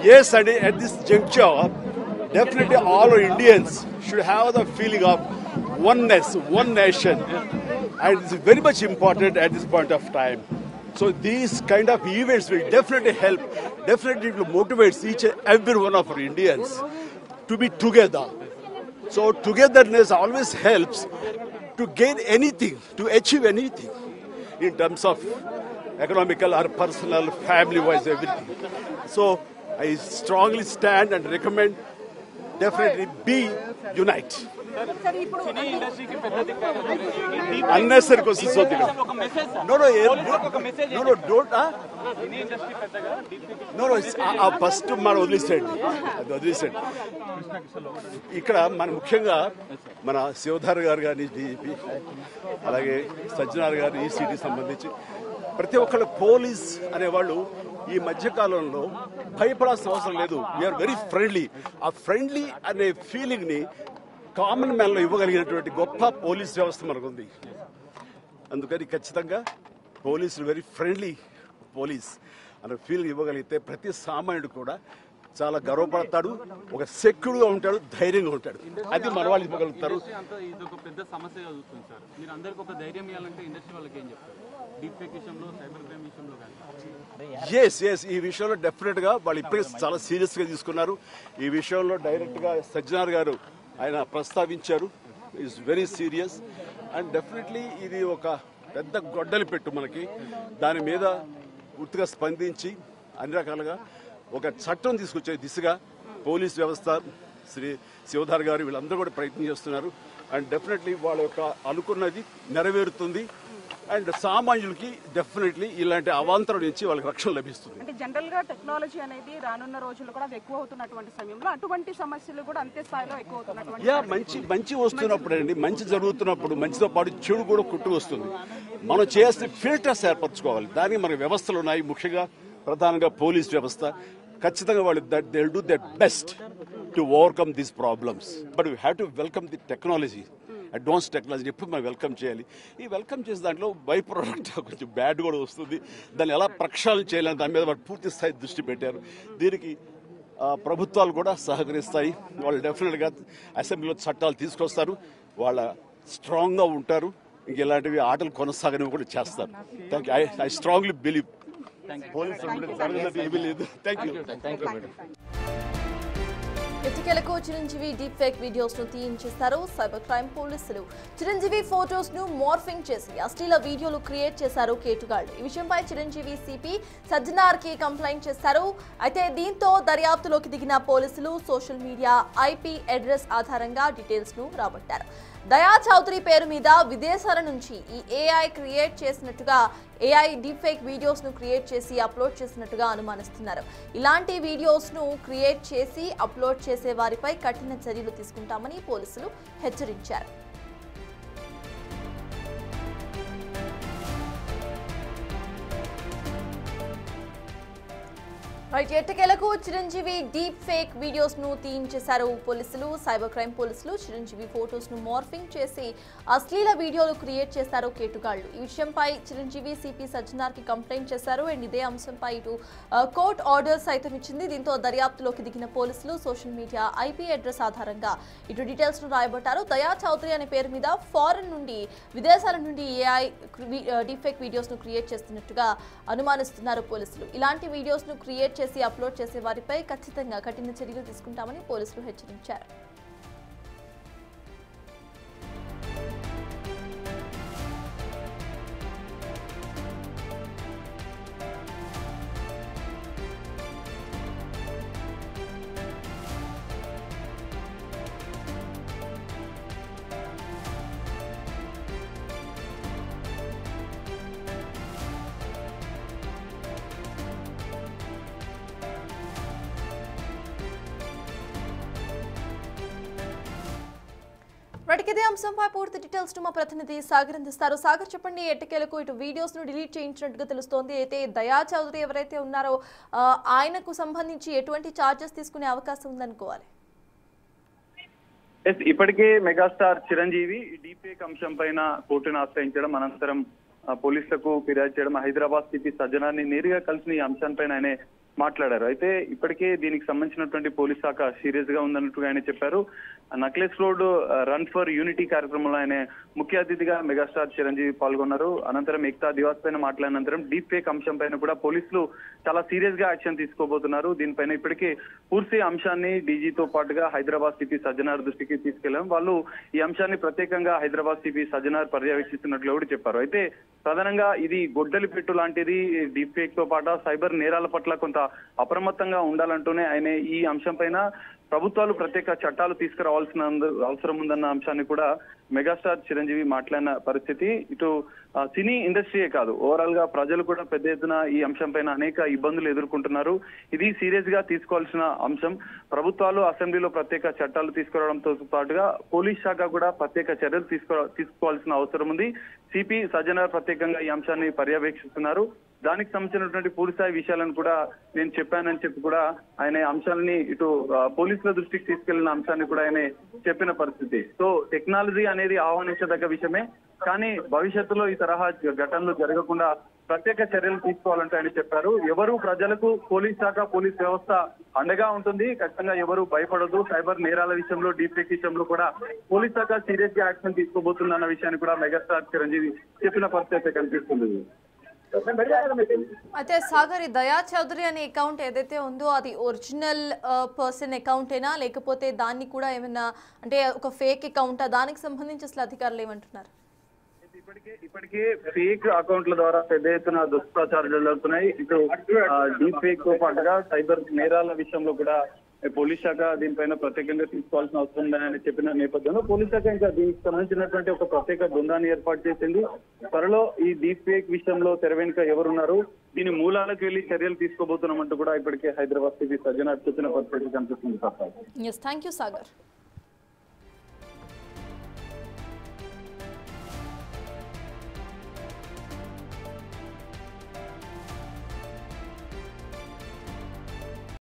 Yes, and at this juncture, definitely all Indians should have the feeling of oneness, one nation, and it's very much important at this point of time. So these kind of events will definitely help, definitely will motivate each and every one of our Indians to be together. So togetherness always helps to gain anything, to achieve anything in terms of economical or personal, family-wise, everything. So I strongly stand and recommend definitely be unite. Unnecessary questions. No, don't. No, first మనం వదిలేసేయండి, అది వదిలేసేయండి. ఇక్కడ మన ముఖ్యంగా మన శివధార్ గారు కానీ డిజిపి, అలాగే సజ్జనార్ గారు ఈసీటీ సంబంధించి ప్రతి ఒక్కళ్ళు పోలీస్ అనేవాళ్ళు ఈ మధ్యకాలంలో భయపడాల్సిన అవసరం లేదు. We are very friendly. ఆ ఫ్రెండ్లీ అనే ఫీలింగ్ ని కామన్ మ్యాన్ లో ఇవ్వగలిగినటువంటి గొప్ప పోలీస్ వ్యవస్థ మనకు ఉంది. అందుకని ఖచ్చితంగా పోలీసులు వెరీ ఫ్రెండ్లీ పోలీస్ అనే ఫీలింగ్ ఇవ్వగలిగితే ప్రతి సామాన్యుడు కూడా చాలా గర్వపడతాడు, ఒక సెక్యూర్ గా ఉంటాడు, ధైర్యంగా ఉంటాడు. అది మన వాళ్ళు ఇవ్వగలుగుతారు. ఈ విషయంలో డెఫినెట్ గా వాళ్ళు ఇప్పటికే చాలా సీరియస్ గా తీసుకున్నారు. ఈ విషయంలో డైరెక్ట్ గా సజ్జనార్ గారు ఆయన ప్రస్తావించారు. Is very serious and definitely ఇది ఒక పెద్ద గొడ్డలి పెట్టు మనకి. దాని మీద పూర్తిగా స్పందించి అన్ని రకాలుగా ఒక చట్టం తీసుకొచ్చే దిశగా పోలీస్ వ్యవస్థ, శ్రీ శివధార్ గారు వీళ్ళందరూ కూడా ప్రయత్నం చేస్తున్నారు. అండ్ డెఫినెట్లీ వాళ్ళ యొక్క అనుకున్నది నెరవేరుతుంది. అండ్ సామాన్యులకి డెఫినెట్లీ ఇలాంటి అవాంతరం నుంచి వాళ్ళకి రక్షణ లభిస్తుంది. అంటే జనరల్ గా టెక్నాలజీ అనేది రానున్న రోజుల్లో కూడా ఎక్కువ అవుతున్నటువంటి సమయంలో అటువంటి సమస్యలు కూడా అంతే స్థాయిలో ఎక్కువ అవుతున్నటువంటి మంచి వస్తున్నప్పుడు అండి, మంచి జరుగుతున్నప్పుడు మంచితో పాటు చెడు కూడా కుట్టు వస్తుంది. మనం చేస్తే ఫిల్టర్స్ ఏర్పరచుకోవాలి. దానికి మన వ్యవస్థలు ఉన్నాయి. ముఖ్యంగా ప్రధానంగా పోలీస్ వ్యవస్థ ఖచ్చితంగా వాళ్ళు they will do there best to overcome these problems. But we have to welcome the technology, advance technology ఎప్పుడు మనం వెల్కమ్ చేయాలి. ఈ వెల్కమ్ చేసే దాంట్లో బై ప్రోడక్ట్ కొంచెం బ్యాడ్ కూడా వస్తుంది. దాన్ని ఎలా ప్రక్షాళన చేయాలని దాని మీద వాళ్ళు పూర్తి స్థాయి దృష్టి పెట్టారు. దీనికి ప్రభుత్వాలు కూడా సహకరిస్తాయి. వాళ్ళు డెఫినెట్గా అసెంబ్లీలో చట్టాలు తీసుకొస్తారు. వాళ్ళ స్ట్రాంగ్గా ఉంటారు. ఇంక ఇలాంటివి ఆటలు కొనసాగనివి కూడా చేస్తారు. Thank you. I strongly believe police ఏమీ లేదు. Thank you. ఎన్నికలకు చిరంజీవి డీప్ ఫేక్ వీడియోస్ ను తీయించేశారు సైబర్ క్రైమ్ పోలీసులు. చిరంజీవి ఫోటోస్ ను మార్ఫింగ్ చేసి అశ్లీల వీడియోలు క్రియేట్ చేశారు కేటుగాళ్లు. ఈ విషయంపై చిరంజీవి సిపి సజ్జనార్ కి కంప్లైంట్ చేశారు. అయితే దీంతో దర్యాప్తులోకి దిగిన పోలీసులు సోషల్ మీడియా ఐపీ అడ్రస్ ఆధారంగా డీటెయిల్స్ ను రాబట్టారు. దయా చౌదరి పేరు మీద విదేశాల నుంచి ఈ ఏఐ క్రియేట్ చేసినట్టుగా ఏఐ డీప్ ఫేక్ వీడియోస్ ను క్రియేట్ చేసి అప్లోడ్ చేసినట్టుగా అనుమానిస్తున్నారు. ఇలాంటి వీడియోస్ ను క్రియేట్ చేసి అప్లోడ్ చేసే వారిపై కఠిన చర్యలు తీసుకుంటామని పోలీసులు హెచ్చరించారు. ఎట్టకేలకు చిరంజీవి డీప్ ఫేక్ వీడియోస్ ను తీయించేశారు పోలీసులు. సైబర్ క్రైమ్ పోలీసులు చిరంజీవి ఫోటోస్ ను మార్ఫింగ్ చేసి అశ్లీల వీడియోలు క్రియేట్ చేశారు కేటుగాళ్లు. ఈ విషయంపై చిరంజీవి సిపి సజ్జనార్ కి కంప్లైంట్ చేశారు. అండ్ ఇదే అంశంపై ఇటు కోర్ట్ ఆర్డర్ సైతం ఇచ్చింది. దీంతో దర్యాప్తులోకి దిగిన పోలీసులు సోషల్ మీడియా ఐపీ అడ్రస్ ఆధారంగా ఇటు డీటెయిల్స్ ను రాయబట్టారు. దయా చౌదరి అనే పేరు మీద ఫారెన్ నుండి, విదేశాల నుండి ఏఐ డీప్ ఫేక్ వీడియోస్ ను క్రియేట్ చేస్తున్నట్టుగా అనుమానిస్తున్నారు పోలీసులు. ఇలాంటి వీడియోస్ ను క్రియేట్ చేసి అప్లోడ్ చేసే వారిపై ఖచ్చితంగా కఠిన చర్యలు తీసుకుంటామని పోలీసులు హెచ్చరించారు. ఇదే అంశంపై పూర్తి డీటెయిల్స్ మా ప్రతినిధి సాగర్ అందిస్తారు. సాగర్, చెప్పండి. ఎట్టకేలకు ఇటు వీడియోస్ ను డిలీట్ చేయించినట్టుగా తెలుస్తోంది. అయితే దయా చౌదరి ఎవరైతే ఉన్నారో ఆయనకు సంబంధించి ఎటువంటి చార్జెస్ తీసుకునే అవకాశం ఉందనుకోవాలి? ఇప్పటికే మెగాస్టార్ చిరంజీవి డీపేక్ అంశం పైన కోర్టును ఆశ్రయించడం, అనంతరం పోలీసులకు ఫిర్యాదు చేయడం, హైదరాబాద్ సిపి సజ్జనార్ని నేరుగా కలిసిన ఈ అంశంపైన ఆయన మాట్లాడారు. అయితే ఇప్పటికే దీనికి సంబంధించినటువంటి పోలీస్ శాఖ సీరియస్ గా ఉందన్నట్టుగా ఆయన చెప్పారు. Necklace road run for unity కార్యక్రమంలో ఆయన ముఖ్య అతిథిగా మెగాస్టార్ చిరంజీవి పాల్గొన్నారు. అనంతరం ఏక్తా దివాస్ పైన మాట్లాడిన అనంతరం డీప్ ఫేక్ అంశం పైన కూడా పోలీసులు చాలా సీరియస్ గా యాక్షన్ తీసుకోబోతున్నారు. దీనిపైన ఇప్పటికే పూర్తి అంశాన్ని డీజీతో పాటుగా హైదరాబాద్ సిపి సజ్జనార్ దృష్టికి తీసుకెళ్లాం. వాళ్ళు ఈ అంశాన్ని ప్రత్యేకంగా హైదరాబాద్ సిపి సజ్జనార్ పర్యవేక్షిస్తున్నట్లు కూడా చెప్పారు. అయితే ప్రధానంగా ఇది గొడ్డలి పెట్టు లాంటిది. డీప్ ఫేక్ తో పాటు సైబర్ నేరాల పట్ల కొంత అప్రమత్తంగా ఉండాలంటూనే ఆయన ఈ అంశం పైన ప్రభుత్వాలు ప్రత్యేక చట్టాలు తీసుకురావాల్సిన అవసరం ఉందన్న అంశాన్ని కూడా మెగాస్టార్ చిరంజీవి మాట్లాడిన పరిస్థితి. ఇటు సినీ ఇండస్ట్రీయే కాదు, ఓవరాల్ గా ప్రజలు కూడా పెద్ద ఎత్తున ఈ అంశం పైన అనేక ఇబ్బందులు ఎదుర్కొంటున్నారు. ఇది సీరియస్ గా తీసుకోవాల్సిన అంశం. ప్రభుత్వాలు అసెంబ్లీలో ప్రత్యేక చట్టాలు తీసుకురావడంతో పాటుగా పోలీస్ శాఖ కూడా ప్రత్యేక చర్యలు తీసుకోవాల్సిన అవసరం ఉంది. సిపి సజ్జనార్ ప్రత్యేకంగా ఈ అంశాన్ని పర్యవేక్షిస్తున్నారు. దానికి సంబంధించినటువంటి పూర్తిస్థాయి విషయాలను కూడా నేను చెప్పానని చెప్పి కూడా ఆయన అంశాలని ఇటు పోలీసుల దృష్టికి తీసుకెళ్లిన అంశాన్ని కూడా ఆయన చెప్పిన పరిస్థితి. సో టెక్నాలజీ అనేది ఆహ్వానించదగ్గ విషయమే, కానీ భవిష్యత్తులో ఈ తరహా ఘటనలు జరగకుండా ప్రత్యేక చర్యలు తీసుకోవాలంటే ఆయన చెప్పారు. ఎవరు ప్రజలకు పోలీస్ శాఖ పోలీస్ వ్యవస్థ అండగా ఉంటుంది. ఖచ్చితంగా ఎవరు భయపడదు. సైబర్ నేరాల విషయంలో డీప్ ఫేక్ విషయంలో కూడా పోలీస్ శాఖ సీరియస్ గా యాక్షన్ తీసుకోబోతుందన్న విషయాన్ని కూడా మెగాస్టార్ చిరంజీవి చెప్పిన పరిస్థితి కనిపిస్తుంది. అయితే సాగర్, ఈ దయా చౌదరి అనే అకౌంట్ ఏదైతే ఉందో అది ఒరిజినల్ పర్సన్ అకౌంటేనా, లేకపోతే దాన్ని కూడా ఏమైనా అంటే ఒక ఫేక్ అకౌంటా? దానికి సంబంధించి అసలు అధికారులు ఏమంటున్నారు? ఇప్పటికే ఫేక్ అకౌంట్ల ద్వారా పెద్ద ఎత్తున దుష్ప్రచారాలు జరుగుతున్నాయి. ఇటు డీప్ ఫేక్ తో పాటుగా సైబర్ నేరాల విషయంలో కూడా పోలీస్ శాఖ దీనిపైన ప్రత్యేకంగా తీసుకోవాల్సిన అవసరం ఉందని చెప్పిన నేపథ్యంలో పోలీస్ శాఖ ఇంకా దీనికి సంబంధించినటువంటి ఒక ప్రత్యేక బృందాన్ని ఏర్పాటు చేసింది. త్వరలో ఈ డీప్ ఫేక్ విషయంలో తెర వెనుక ఎవరున్నారు, దీని మూలాలకు వెళ్లి చర్యలు తీసుకోబోతున్నామంటూ కూడా ఇప్పటికే హైదరాబాద్ సిపి సజ్జనార్ చెప్పిన పరిస్థితి కనిపిస్తుంది. Thank you Sagar.